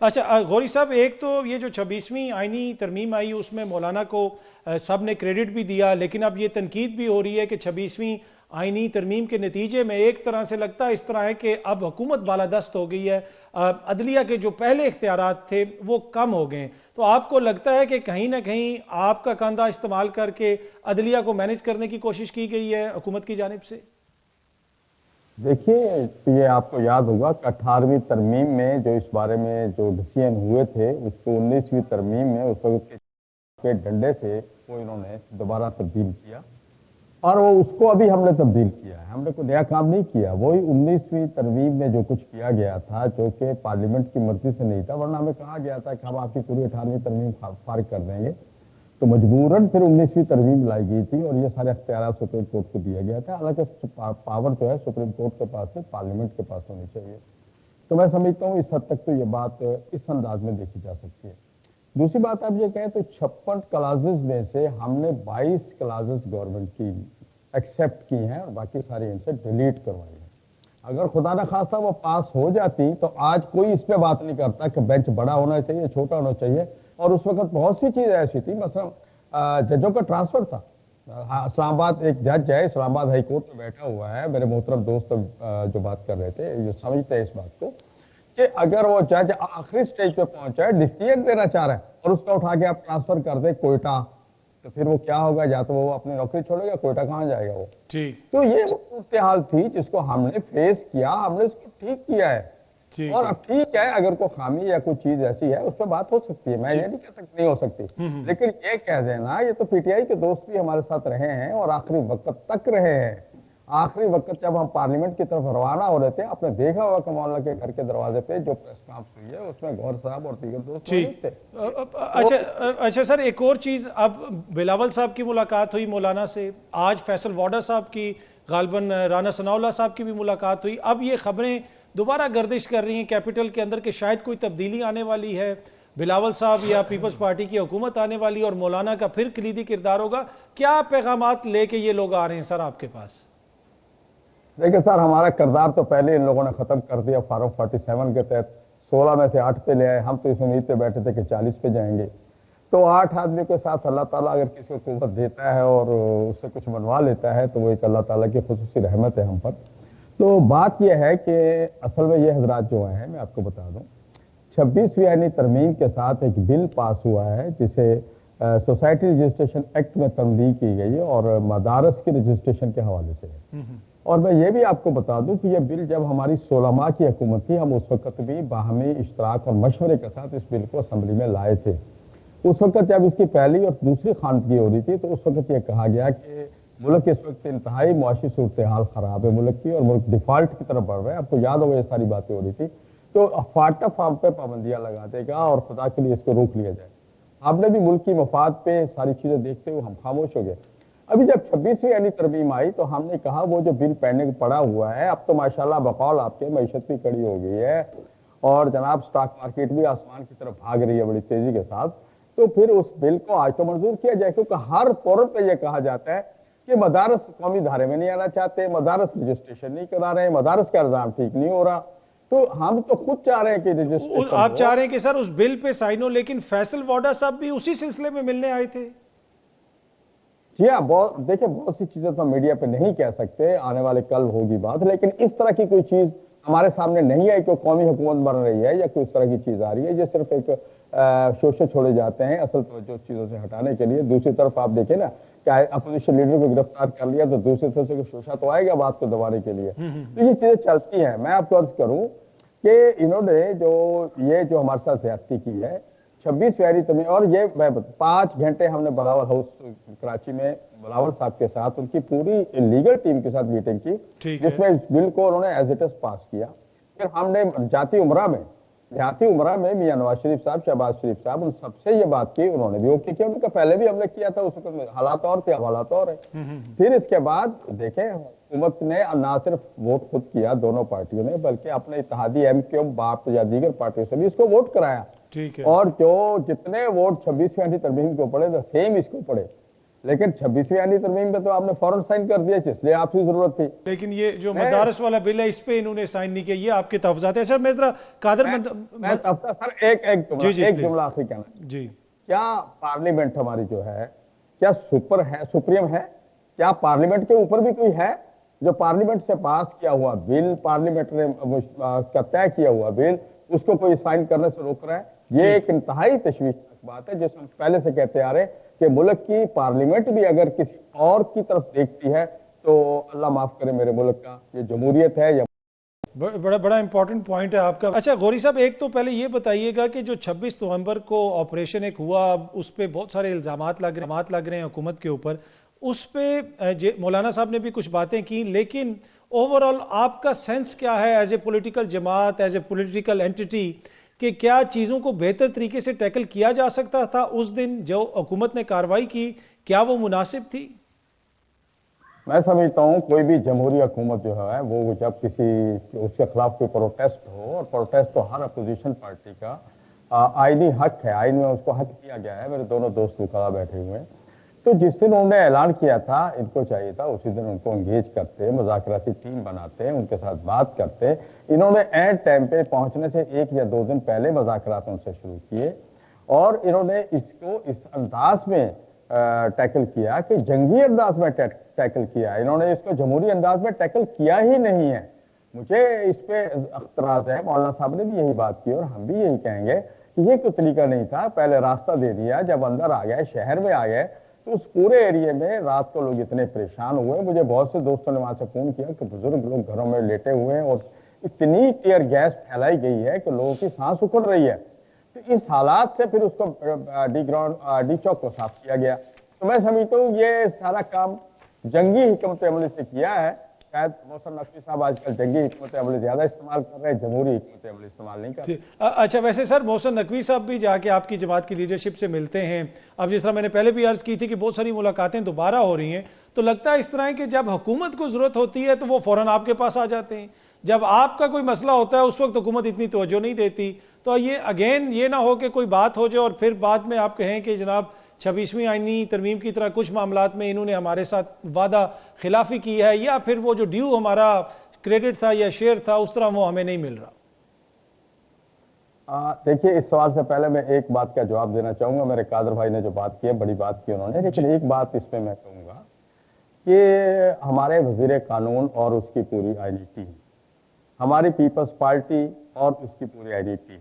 اچھا غوری صاحب، ایک تو یہ جو 26ویں آئینی ترمیم آئی اس میں مولانا کو سب نے کریڈٹ بھی دیا، لیکن اب یہ تنقید بھی ہو رہی ہے کہ 26ویں آئینی ترمیم کے نتیجے میں ایک طرح سے لگتا ہے اس طرح ہے کہ اب حکومت بالادست ہو گئی ہے، عدلیہ کے جو پہلے اختیارات تھے وہ کم ہو گئے. تو آپ کو لگتا ہے کہ کہیں نہ کہیں آپ کا کاندھا استعمال کر کے عدلیہ کو مینج کرنے کی کوشش کی گئی ہے حکومت کی جانب سے؟ دیکھیے، یہ آپ کو یاد ہوگا کہ 18ویں ترمیم میں جو اس بارے میں جو ڈسیزن ہوئے تھے اس کو 19ویں ترمیم میں اس وقت کے ڈنڈے سے وہ انہوں نے دوبارہ تبدیل کیا، اور وہ اس کو ابھی ہم نے تبدیل کیا ہے. ہم نے کوئی نیا کام نہیں کیا. وہی 19ویں ترمیم میں جو کچھ کیا گیا تھا جو کہ پارلیمنٹ کی مرضی سے نہیں تھا، ورنہ ہمیں کہا گیا تھا کہ ہم آپ کی پوری 18ویں ترمیم فارغ کر دیں گے. تو مجبوراً پھر 19ویں ترمیم لائی گئی تھی اور یہ سارے اختیارات سپریم کورٹ کو دیا گیا تھا. حالانکہ پاور جو ہے سپریم کورٹ کے پاس ہے، پارلیمنٹ کے پاس ہونی چاہیے. تو میں سمجھتا ہوں اس حد تک تو یہ بات اس انداز میں دیکھی جا سکتی ہے. دوسری بات آپ یہ کہیں تو 56 کلازز میں سے ہم نے 22 کلازز گورنمنٹ کی ایکسیپٹ کی ہیں اور باقی ساری ان سے ڈیلیٹ کروائی ہیں. اگر خدا نہ خواستہ وہ پاس ہو جاتی تو آج کوئی اس پہ بات نہیں کرتا کہ بینچ بڑا ہونا چاہیے، چھوٹا ہونا چاہیے. اور اس وقت بہت سی چیزیں ایسی تھی، مثلا ججوں کا ٹرانسفر تھا. اسلام آباد ایک جج ہے، اسلام آباد ہائی کورٹ میں بیٹھا ہوا ہے، میرے محترم دوست جو بات کر رہے تھے جو سمجھتے ہیں اس بات کو کہ اگر وہ جج آخری سٹیج پہ پہنچا ہے، ڈیسیژن دینا چاہ رہا ہے اور اس کا اٹھا کے آپ ٹرانسفر کر دیں کوئٹہ، تو پھر وہ کیا ہوگا؟ یا تو وہ اپنی نوکری چھوڑے گا، کوئٹہ کہاں جائے گا وہ؟ تو یہ صورتحال تھی جس کو ہم نے فیس کیا، ہم نے اس کو ٹھیک کیا ہے. اور اب ٹھیک ہے، اگر کوئی خامی یا کوئی چیز ایسی ہے اس پہ بات ہو سکتی ہے، میں یہ نہیں کہہ سکتی نہیں ہو سکتی، لیکن یہ کہہ دینا، یہ تو پی ٹی آئی کے دوست بھی ہمارے ساتھ رہے ہیں اور آخری وقت تک رہے ہیں. آخری وقت جب ہم پارلیمنٹ کی طرف روانہ ہو رہے تھے، آپ نے دیکھا ہوگا کہ مولانا کے گھر کے دروازے پہ جو پریس کانفرنس ہوئی ہے اس میں گوہر صاحب اور دیگر دوست موجود تھے. اچھا سر، ایک اور چیز، اب بلاول صاحب کی ملاقات ہوئی مولانا سے، آج فیصل واڈا صاحب کی، غالباً رانا ثناء اللہ صاحب کی بھی ملاقات ہوئی. اب یہ خبریں دوبارہ گردش کر رہی ہیں کیپٹل کے اندر کہ شاید کوئی تبدیلی آنے والی ہے، بلاول صاحب یا پیپلز پارٹی کی حکومت آنے والی اور مولانا کا پھر کلیدی کردار ہوگا. کیا پیغامات لے کے یہ لوگ آ رہے ہیں سر آپ کے پاس؟ دیکھیں سر، ہمارا کردار تو پہلے ان لوگوں نے ختم کر دیا فاروق 47 کے تحت. 16 میں سے 8 پہ لے آئے. ہم تو اس امید پہ بیٹھے تھے کہ 40 پہ جائیں گے. تو 8 آدمی کے ساتھ اللہ تعالیٰ اگر کسی کو قوت دیتا ہے اور اس سے کچھ منوا لیتا ہے تو وہ ایک اللہ تعالیٰ کی خصوصی رحمت ہے ہم پر. تو بات یہ ہے کہ اصل میں یہ حضرات جو ہیں، میں آپ کو بتا دوں، 26ویں آئینی ترمیم کے ساتھ ایک بل پاس ہوا ہے جسے سوسائٹی رجسٹریشن ایکٹ میں تبدیل کی گئی ہے اور مدارس کی رجسٹریشن کے حوالے سے ہے. اور میں یہ بھی آپ کو بتا دوں کہ یہ بل جب ہماری 16 ماہ کی حکومت تھی، ہم اس وقت بھی باہمی اشتراک اور مشورے کے ساتھ اس بل کو اسمبلی میں لائے تھے. اس وقت جب اس کی پہلی اور دوسری خواندگی ہو رہی تھی تو اس وقت یہ کہا گیا کہ ملک اس وقت انتہائی معاشی صورتحال خراب ہے ملک کی اور ملک ڈیفالٹ کی طرف بڑھ رہا ہے. آپ کو یاد ہوگا یہ ساری باتیں ہو رہی تھی. تو فاٹا فارم پہ پابندیاں لگا دے گا اور خدا کے لیے اس کو روک لیا جائے. آپ نے بھی ملک کی مفاد پہ ساری چیزیں دیکھتے ہوئے ہم خاموش ہو گئے. ابھی جب 26ویں آئینی ترمیم آئی تو ہم نے کہا وہ جو بل پینڈنگ پڑا ہوا ہے، اب تو ماشاءاللہ بقول آپ کے معیشت بھی کڑی ہو گئی ہے اور جناب سٹاک مارکیٹ بھی آسمان کی طرف بھاگ رہی ہے بڑی تیزی کے ساتھ. تو پھر اس بل کو آج تو منظور کیا جائے، کیونکہ ہر فورم پہ یہ کہا جاتا ہے کہ مدارس قومی دھارے میں نہیں آنا چاہتے، مدارس رجسٹریشن نہیں کرا رہے ہیں، مدارس کا نظام ٹھیک نہیں ہو رہا. تو ہم تو خود چاہ رہے ہیں کہ رجسٹریشن آپ چاہ رہے ہیں کہ سر اس بل پہ سائن ہو، لیکن فیصل واڈا صاحب بھی اسی سلسلے میں ملنے آئے تھے. جی ہاں، دیکھیں بہت سی چیزیں تو میڈیا پہ نہیں کہہ سکتے، آنے والے کل ہوگی بات، لیکن اس طرح کی کوئی چیز ہمارے سامنے نہیں ہے کہ قومی حکومت بن رہی ہے یا کوئی اس طرح کی چیز آ رہی ہے. یہ صرف ایک شوشے چھوڑے جاتے ہیں اصل توجہ چیزوں سے ہٹانے کے لیے. دوسری طرف آپ دیکھیں نا کہ اپوزیشن لیڈر کو گرفتار کر لیا تو دوسری طرف سے شوشہ تو آئے گا بات کو دبانے کے لیے. تو یہ چیزیں چلتی ہیں. میں آپ کو عرض کروں کہ انہوں نے جو ہمارے ساتھ زیادتی کی ہے 26ویں آئینی ترمیم، اور یہ 5 گھنٹے ہم نے بلاول ہاؤس کراچی میں بلاول صاحب کے ساتھ ان کی پوری لیگل ٹیم کے ساتھ میٹنگ کی جس میں اس بل کو انہوں نے ایز اٹ از پاس کیا. پھر ہم نے جاتی عمرہ میں میاں نواز شریف صاحب، شہباز شریف صاحب، ان سب سے یہ بات کی، انہوں نے بھی اوکے کیا. ان کا پہلے بھی ہم نے کیا تھا، اس وقت حالات اور تھے، اب حالات اور ہیں. پھر اس کے بعد دیکھیں حکومت نے نہ صرف ووٹ خود کیا دونوں پارٹیوں نے، بلکہ اپنے اتحادی ایم کیو باپ یا دیگر پارٹیوں سے بھی اس کو ووٹ کرایا. اور جو جتنے ووٹ 26ویں آئینی ترمیم کو پڑے تھے سیم اس کو پڑے. لیکن 26ویں آئینی ترمیم پہ تو آپ نے فوراً سائن کر دیا، اس لیے آپ کی ضرورت تھی. لیکن یہ جو مدارس والا بل ہے اس پہ انہوں نے سائن نہیں کیا، یہ آپ کے تحفظات ہیں. اچھا میں ذرا قادر میں سر ایک جملہ آخری کہنا. جی کیا پارلیمنٹ ہماری جو ہے کیا سپریم ہے؟ کیا پارلیمنٹ کے اوپر بھی کوئی ہے جو پارلیمنٹ سے پاس کیا ہوا بل، پارلیمنٹ نے طے کیا ہوا بل، اس کو کوئی سائن کرنے سے روک رہا ہے؟ یہ ایک انتہائی تشویشناک بات ہے، جس ہم پہلے سے کہتے آ رہے ہیں کہ ملک کی پارلیمنٹ بھی اگر کسی اور کی طرف دیکھتی ہے تو اللہ معاف کرے میرے ملک کا، یہ جمہوریت ہے یا بڑا امپورٹنٹ پوائنٹ ہے آپ کا. اچھا غوری صاحب، ایک تو پہلے یہ بتائیے گا کہ جو 26 نومبر کو آپریشن ایک ہوا، اس پہ بہت سارے الزامات لگ رہے ہیں حکومت کے اوپر، اس پہ مولانا صاحب نے بھی کچھ باتیں کی، لیکن اوورآل آپ کا سینس کیا ہے ایز اے پولیٹیکل جماعت، ایز اے پولیٹیکل اینٹی، کہ کیا چیزوں کو بہتر طریقے سے ٹیکل کیا جا سکتا تھا؟ اس دن جو حکومت نے کارروائی کی کیا وہ مناسب تھی؟ میں سمجھتا ہوں کوئی بھی جمہوری حکومت جو ہے وہ جب کسی اس کے خلاف کوئی پروٹیسٹ ہو، اور پروٹیسٹ تو ہر اپوزیشن پارٹی کا آئینی حق ہے، آئین میں اس کو حق دیا گیا ہے. میرے دونوں دوست وکلا بیٹھے ہوئے ہیں، تو جس دن انہوں نے اعلان کیا تھا ان کو چاہیے تھا اسی دن ان کو انگیج کرتے، مذاکراتی ٹیم بناتے، ان کے ساتھ بات کرتے. انہوں نے اینڈ ٹائم پہ پہنچنے سے 1 یا 2 دن پہلے مذاکرات ان سے شروع کیے، اور انہوں نے اس کو اس انداز میں ٹیکل کیا کہ جنگی انداز میں ٹیکل کیا. انہوں نے اس کو جمہوری انداز میں ٹیکل کیا ہی نہیں ہے. مجھے اس پہ اعتراض ہے، مولانا صاحب نے بھی یہی بات کی اور ہم بھی یہی کہیں گے کہ یہ کوئی طریقہ نہیں تھا. پہلے راستہ دے دیا، جب اندر آ گئے، شہر میں آ گئے، تو اس پورے ایریے میں رات کو لوگ اتنے پریشان ہوئے. مجھے بہت سے دوستوں نے وہاں سے فون کیا کہ بزرگ لوگ گھروں میں لیٹے ہوئے ہیں اور اتنی ٹیئر گیس پھیلائی گئی ہے کہ لوگوں کی سانس اکھڑ رہی ہے. تو اس حالات سے پھر اس کو ڈی چوک کو صاف کیا گیا. تو میں سمجھتا ہوں یہ سارا کام جنگی حکمت عملی سے کیا ہے. شاید محسن نقوی صاحب آج کل جنگی حکمت عملی زیادہ استعمال کر رہے ہیں، جمہوری حکمت عملی استعمال نہیں کر رہے. اچھا ویسے سر محسن نقوی صاحب بھی جا کے آپ کی جماعت کی لیڈرشپ سے ملتے ہیں. اب جس طرح میں نے پہلے بھی عرض کی تھی کہ بہت ساری ملاقاتیں دوبارہ ہو رہی ہیں، تو لگتا ہے اس طرح ہے کہ جب حکومت کو ضرورت ہوتی ہے تو وہ فوراً آپ کے پاس آ جاتے ہیں، جب آپ کا کوئی مسئلہ ہوتا ہے اس وقت حکومت اتنی توجہ نہیں دیتی. تو یہ اگین یہ نہ ہو کہ کوئی بات ہو جائے اور پھر بعد میں آپ کہیں کہ جناب 26ویں آئینی ترمیم کی طرح کچھ معاملات میں انہوں نے ہمارے ساتھ وعدہ خلافی کی ہے، یا پھر وہ جو ڈیو ہمارا کریڈٹ تھا یا شیئر تھا اس طرح وہ ہمیں نہیں مل رہا. دیکھیے اس سوال سے پہلے میں ایک بات کا جواب دینا چاہوں گا. میرے قادر بھائی نے جو بات کی ہے بڑی بات کی انہوں نے، لیکن ایک بات اس میں کہوں گا کہ ہمارے وزیر قانون اور اس کی پوری آئینی ٹیم، ہماری پیپلز پارٹی اور اس کی پوری آئینی ٹیم،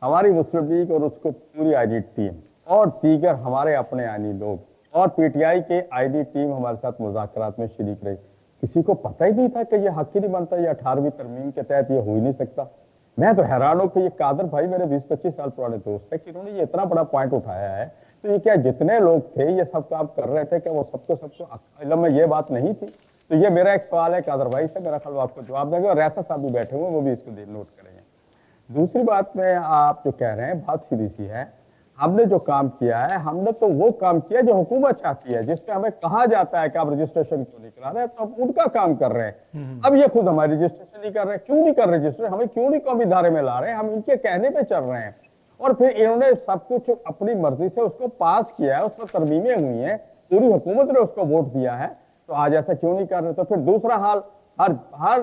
ہماری مسلم لیگ اور اس کو پوری آئینی ٹیم، اور دیگر ہمارے اپنے آئینی لوگ اور پی ٹی آئی کے آئینی ٹیم ہمارے ساتھ مذاکرات میں شریک رہی. کسی کو پتہ ہی نہیں تھا کہ یہ حق ہی نہیں بنتا، یہ 18ویں ترمیم کے تحت یہ ہو ہی نہیں سکتا. میں تو حیران ہوں کہ یہ قادر بھائی میرے 20-25 سال پرانے دوست ہے کہ انہوں نے یہ اتنا بڑا پوائنٹ اٹھایا ہے. تو یہ کیا جتنے لوگ تھے یہ سب کام کر رہے تھے کہ وہ سب کو علم میں یہ بات نہیں تھی؟ تو یہ میرا ایک سوال ہے قادر بھائی سے، میرا خیال آپ کو جواب دیں گے، اور ریاست صاحب بھی بیٹھے ہوئے وہ بھی اس کو نوٹ کریں گے. دوسری بات میں آپ جو کہہ رہے ہیں بات سیدھی سی ہے. ہم نے جو کام کیا ہے، ہم نے تو وہ کام کیا جو حکومت چاہتی ہے، جس پہ ہمیں کہا جاتا ہے کہ آپ رجسٹریشن کیوں نہیں کرا رہے، تو ہم ان کا کام کر رہے ہیں. اب یہ خود ہماری رجسٹریشن نہیں کر رہے، کیوں نہیں کر رہے رجسٹریشن؟ ہمیں کیوں نہیں قومی ادارے میں لا رہے ہیں؟ ہم ان کے کہنے پہ چل رہے ہیں، اور پھر انہوں نے سب کچھ اپنی مرضی سے اس کو پاس کیا ہے، اس میں ترمیمیں ہوئی ہیں، پوری حکومت نے اس کو ووٹ دیا ہے. تو آج ایسا کیوں نہیں کر رہے؟ تو پھر دوسرا حال ہر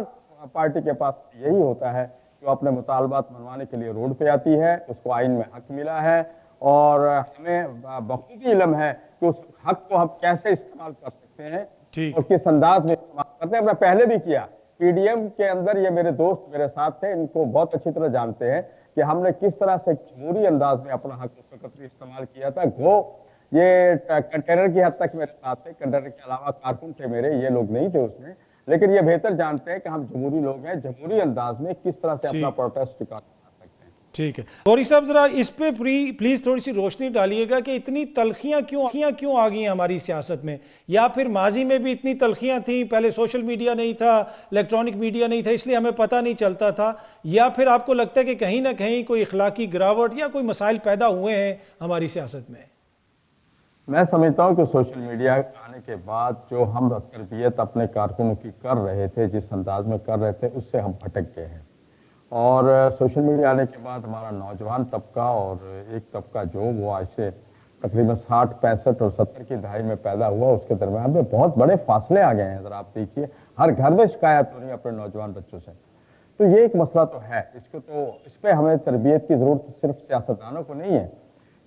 پارٹی کے پاس یہی ہوتا ہے کہ وہ اپنے مطالبات منوانے کے لیے روڈ پہ آتی ہے، اس کو آئین میں حق ملا ہے، اور ہمیں بخوبی علم ہے کہ اس حق کو ہم کیسے استعمال کر سکتے ہیں اور کس انداز میں استعمال کرتے ہیں. میں پہلے بھی کیا پی ڈی ایم کے اندر، یہ میرے دوست میرے ساتھ تھے، ان کو بہت اچھی طرح جانتے ہیں کہ ہم نے کس طرح سے جمہوری انداز میں اپنا حق اس وقت بھی استعمال کیا تھا. وہ یہ کنٹینر کی حد تک میرے ساتھ تھے، کنٹینر کے علاوہ کارکن تھے میرے، یہ لوگ نہیں تھے اس میں، لیکن یہ بہتر جانتے ہیں کہ ہم جمہوری لوگ ہیں، جمہوری انداز میں کس طرح سے اپنا پروٹیسٹ ٹکا سکتے ہیں. ٹھیک ہے غوری صاحب، ذرا اس پہ پلیز تھوڑی سی روشنی ڈالیے گا کہ اتنی تلخیاں کیوں آ گئی ہیں ہماری سیاست میں، یا پھر ماضی میں بھی اتنی تلخیاں تھیں، پہلے سوشل میڈیا نہیں تھا، الیکٹرانک میڈیا نہیں تھا، اس لیے ہمیں پتہ نہیں چلتا تھا، یا پھر آپ کو لگتا ہے کہ کہیں نہ کہیں کوئی اخلاقی گراوٹ یا کوئی مسائل پیدا ہوئے ہیں ہماری سیاست میں؟ میں سمجھتا ہوں کہ سوشل میڈیا آنے کے بعد جو ہم تربیت اپنے کارکنوں کی کر رہے تھے، جس انداز میں کر رہے تھے، اس سے ہم بھٹک گئے ہیں. اور سوشل میڈیا آنے کے بعد ہمارا نوجوان طبقہ اور ایک طبقہ جو وہ آج سے تقریباً 60 65 اور 70 کی دہائی میں پیدا ہوا، اس کے درمیان میں بہت بڑے فاصلے آ گئے ہیں. ذرا آپ دیکھیے ہر گھر میں شکایت ہو رہی ہے اپنے نوجوان بچوں سے. تو یہ ایک مسئلہ تو ہے، اس پہ ہمیں تربیت کی ضرورت صرف سیاستدانوں کو نہیں ہے،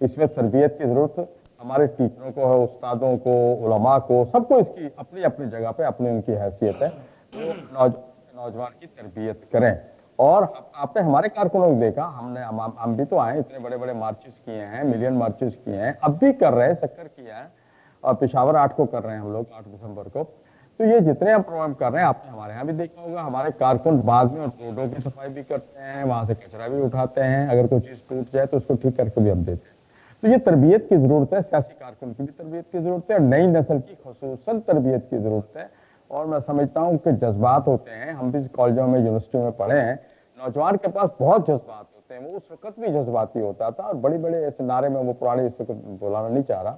اس میں تربیت کی ضرورت ہمارے ٹیچروں کو ہے، استادوں کو، علماء کو، سب کو اس کی اپنی اپنی جگہ پہ اپنی ان کی حیثیت ہے. وہ نوجوان کی تربیت کریں. اور آپ نے ہمارے کارکنوں کو دیکھا، ہم بھی تو آئے، اتنے بڑے بڑے مارچز کیے ہیں، ملین مارچز کیے ہیں، اب بھی کر رہے ہیں، سکر کیا ہے، اور پشاور 8 کو کر رہے ہیں ہم لوگ 8 دسمبر کو. تو یہ جتنے ہم پروگرام کر رہے ہیں، آپ نے ہمارے یہاں بھی دیکھا ہوگا، ہمارے کارکن بعد میں روڈوں کی صفائی بھی کرتے ہیں، وہاں سے کچرا بھی اٹھاتے ہیں، اگر کوئی چیز ٹوٹ جائے تو اس کو ٹھیک کر کے بھی ہم دیتے ہیں. تو یہ تربیت کی ضرورت ہے، سیاسی کارکن کی بھی تربیت کی ضرورت ہے، اور نئی نسل کی خصوصاً تربیت کی ضرورت ہے. اور میں سمجھتا ہوں کہ جذبات ہوتے ہیں، ہم بھی کالجوں میں یونیورسٹیوں میں پڑھے ہیں، نوجوان کے پاس بہت جذبات ہوتے ہیں. وہ اس وقت بھی جذباتی ہوتا تھا، اور بڑے بڑے ایسے نعرے میں وہ پرانے اس وقت بلانا نہیں چاہ رہا،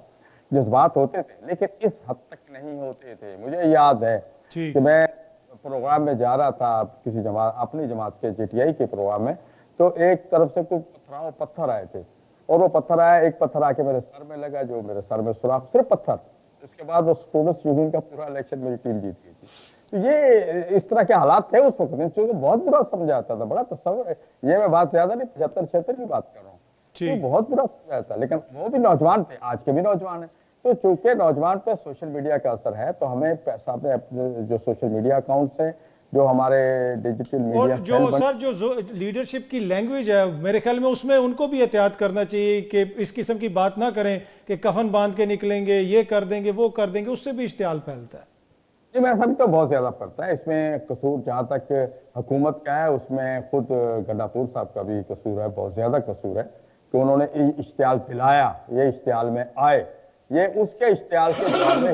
جذبات ہوتے تھے لیکن اس حد تک نہیں ہوتے تھے. مجھے یاد ہے کہ میں پروگرام میں جا رہا تھا کسی جماعت، اپنی جماعت کے جی ٹی آئی کے پروگرام میں، تو ایک طرف سے کوئی پتھر آئے تھے، اور وہ پتھر آیا، ایک پتھر آ کے میرے سر میں لگا، جو میرے سر میں سوراخ، صرف پتھر. اس کے بعد وہ اسٹوڈنٹس یونین کا پورا الیکشن میری ٹیم جیت گئی تھی. تو یہ اس طرح کے حالات تھے اس وقت، ان چیزوں کو بہت برا سمجھا جاتا تھا، بڑا تصور ہے. یہ میں بات زیادہ نہیں 75 76 کی بات کر رہا ہوں، تو بہت برا سمجھا جاتا. لیکن وہ بھی نوجوان تھے، آج کے بھی نوجوان ہیں. تو چونکہ نوجوان پہ سوشل میڈیا کا اثر ہے، تو ہمیں پیسہ پہ اپنے جو سوشل میڈیا اکاؤنٹس ہیں، جو ہمارے ڈیجیٹل اور میڈیا جو سر جو لیڈرشپ کی لینگویج ہے، میرے خیال میں اس میں ان کو بھی احتیاط کرنا چاہیے کہ اس قسم کی بات نہ کریں کہ کفن باندھ کے نکلیں گے، یہ کر دیں گے، وہ کر دیں گے، اس سے بھی اشتعال پھیلتا ہے. یہ میں سب تو بہت زیادہ پڑتا ہے. اس میں قصور جہاں تک حکومت کا ہے، اس میں خود گنڈاپور صاحب کا بھی قصور ہے، بہت زیادہ قصور ہے کہ انہوں نے اشتعال پھیلایا، یہ اشتعال میں آئے. یہ اس کے اشتعال کے جواب میں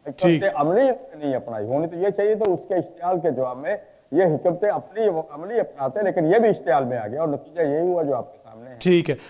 حکمت عملی نہیں اپنائی ہونی تو یہ چاہیے، تو اس کے اشتعال کے جواب میں یہ حکمت عملی اپناتے ہیں، لیکن یہ بھی اشتعال میں آ گیا، اور نتیجہ یہی ہوا جو آپ کے سامنے ہے. ٹھیک ہے.